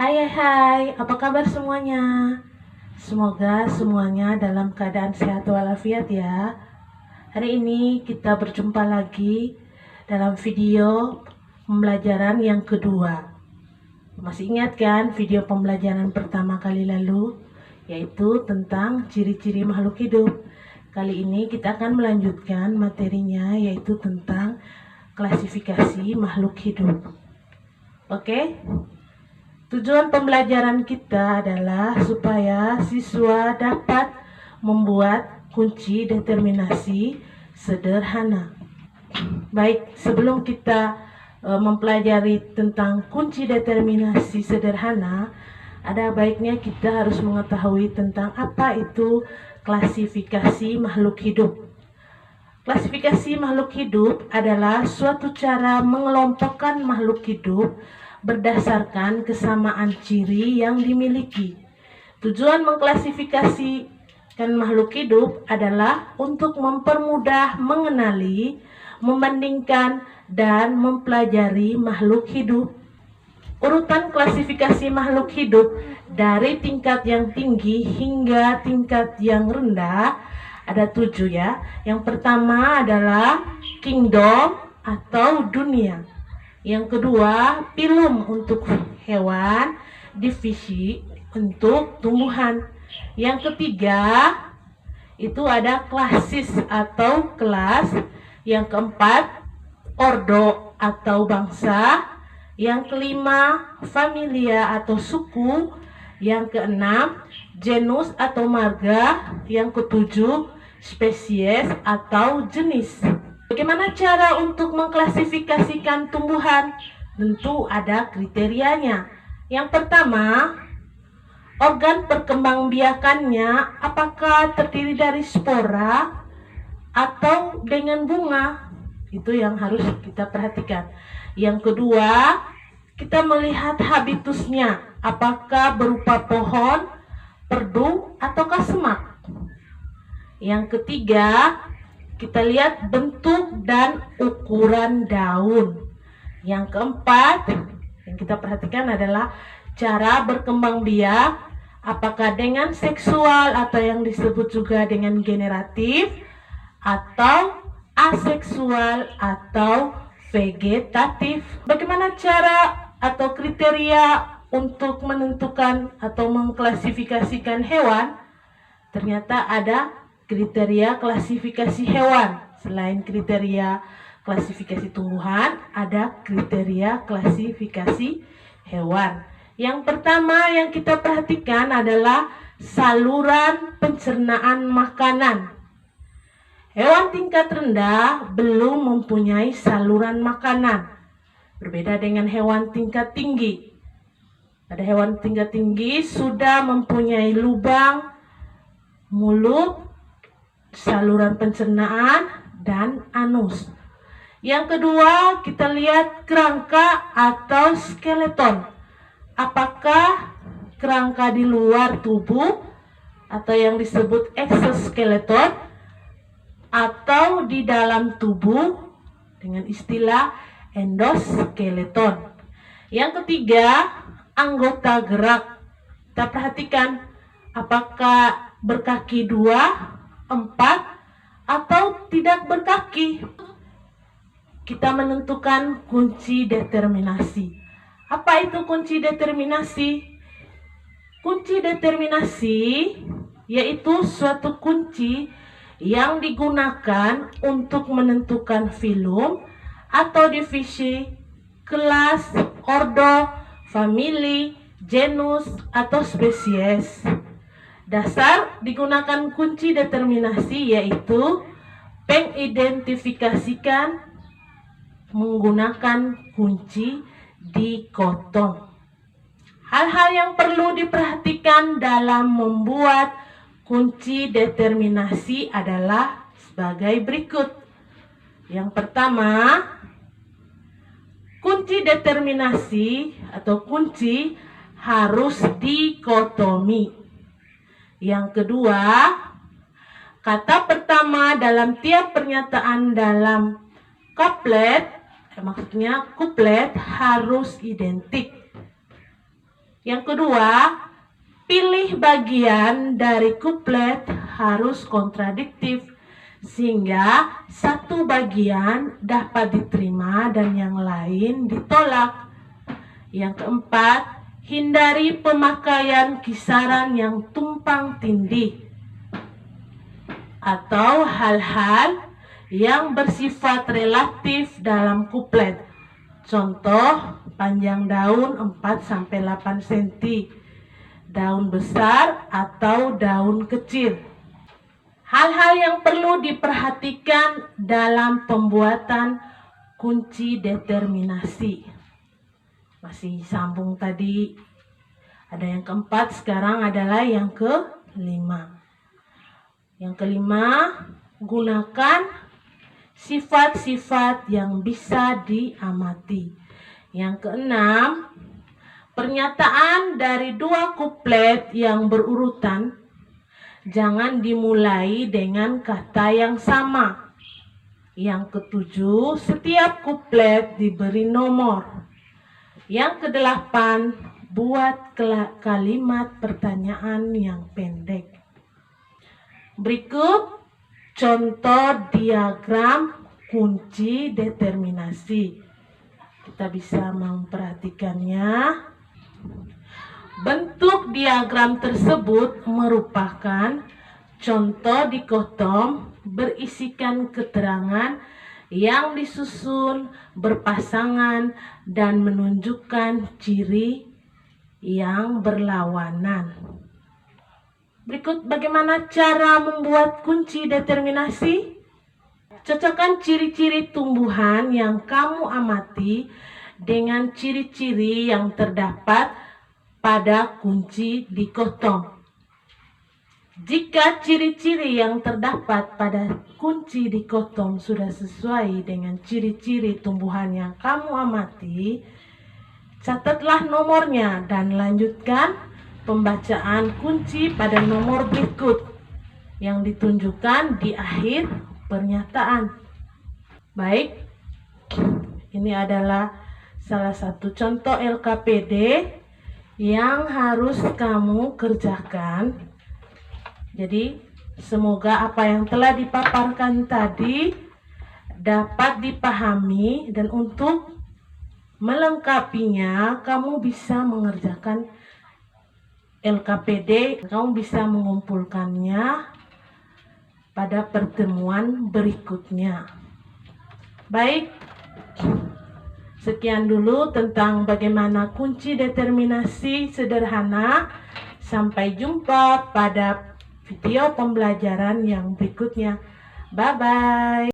Hai hai hai, apa kabar semuanya? Semoga semuanya dalam keadaan sehat walafiat ya. Hari ini kita berjumpa lagi dalam video pembelajaran yang kedua. Masih ingat kan video pembelajaran pertama kali lalu? Yaitu tentang ciri-ciri makhluk hidup. Kali ini kita akan melanjutkan materinya, yaitu tentang klasifikasi makhluk hidup. Oke? Tujuan pembelajaran kita adalah supaya siswa dapat membuat kunci determinasi sederhana. Baik, sebelum kita mempelajari tentang kunci determinasi sederhana, ada baiknya kita harus mengetahui tentang apa itu klasifikasi makhluk hidup. Klasifikasi makhluk hidup adalah suatu cara mengelompokkan makhluk hidup berdasarkan kesamaan ciri yang dimiliki. Tujuan mengklasifikasikan makhluk hidup adalah untuk mempermudah mengenali, membandingkan, dan mempelajari makhluk hidup. Urutan klasifikasi makhluk hidup dari tingkat yang tinggi hingga tingkat yang rendah ada 7 ya. Yang pertama adalah kingdom atau dunia. Yang kedua, phylum untuk hewan, divisi untuk tumbuhan. Yang ketiga, itu ada klasis atau kelas. Yang keempat, ordo atau bangsa. Yang kelima, familia atau suku. Yang keenam, genus atau marga. Yang ketujuh, spesies atau jenis. Bagaimana cara untuk mengklasifikasikan tumbuhan? Tentu ada kriterianya. Yang pertama, organ perkembangbiakannya apakah terdiri dari spora atau dengan bunga? Itu yang harus kita perhatikan. Yang kedua, kita melihat habitusnya, apakah berupa pohon, perdu, ataukah semak. Yang ketiga, kita lihat bentuk dan ukuran daun. Yang keempat, yang kita perhatikan adalah cara berkembang biak, apakah dengan seksual atau yang disebut juga dengan generatif, atau aseksual atau vegetatif. Bagaimana cara atau kriteria untuk menentukan atau mengklasifikasikan hewan? Ternyata ada kriteria klasifikasi hewan. Selain kriteria klasifikasi tumbuhan, ada kriteria klasifikasi hewan. Yang pertama yang kita perhatikan adalah saluran pencernaan makanan. Hewan tingkat rendah belum mempunyai saluran makanan. Berbeda dengan hewan tingkat tinggi. Pada hewan tingkat tinggi sudah mempunyai lubang mulut, saluran pencernaan, dan anus. Yang kedua, kita lihat kerangka atau skeleton. Apakah kerangka di luar tubuh atau yang disebut exoskeleton atau di dalam tubuh dengan istilah endoskeleton. Yang ketiga, anggota gerak. Kita perhatikan apakah berkaki 2, 4, atau tidak berkaki. Kita menentukan kunci determinasi. Apa itu kunci determinasi? Kunci determinasi yaitu suatu kunci yang digunakan untuk menentukan phylum atau divisi, kelas, ordo, famili, genus, atau spesies. Dasar digunakan kunci determinasi yaitu pengidentifikasikan menggunakan kunci dikotom. Hal-hal yang perlu diperhatikan dalam membuat kunci determinasi adalah sebagai berikut. Yang pertama, kunci determinasi atau kunci harus dikotomi. Yang kedua, kata pertama dalam tiap pernyataan dalam couplet, maksudnya couplet harus identik. Yang kedua, pilih bagian dari kuplet harus kontradiktif sehingga satu bagian dapat diterima dan yang lain ditolak. Yang keempat, hindari pemakaian kisaran yang tumpang tindih atau hal-hal yang bersifat relatif dalam kuplet. Contoh, panjang daun 4-8 cm, daun besar atau daun kecil. Hal-hal yang perlu diperhatikan dalam pembuatan kunci determinasi. Masih sambung tadi. Ada yang keempat, sekarang adalah yang kelima. Yang kelima, gunakan sifat-sifat yang bisa diamati. Yang keenam, pernyataan dari dua kuplet yang berurutan jangan dimulai dengan kata yang sama. Yang ketujuh, setiap kuplet diberi nomor. Yang kedelapan, buat kalimat pertanyaan yang pendek. Berikut contoh diagram kunci determinasi. Kita bisa memperhatikannya. Bentuk diagram tersebut merupakan contoh dikotom berisikan keterangan yang disusun berpasangan dan menunjukkan ciri yang berlawanan. Berikut bagaimana cara membuat kunci determinasi. Cocokkan ciri-ciri tumbuhan yang kamu amati dengan ciri-ciri yang terdapat pada kunci dikotom. Jika ciri-ciri yang terdapat pada kunci dikotom sudah sesuai dengan ciri-ciri tumbuhan yang kamu amati, catatlah nomornya dan lanjutkan pembacaan kunci pada nomor berikut yang ditunjukkan di akhir pernyataan. Baik, ini adalah salah satu contoh LKPD yang harus kamu kerjakan. Jadi, semoga apa yang telah dipaparkan tadi dapat dipahami dan untuk melengkapinya kamu bisa mengerjakan LKPD, kamu bisa mengumpulkannya pada pertemuan berikutnya. Baik, sekian dulu tentang bagaimana kunci determinasi sederhana. Sampai jumpa pada video pembelajaran yang berikutnya. Bye-bye.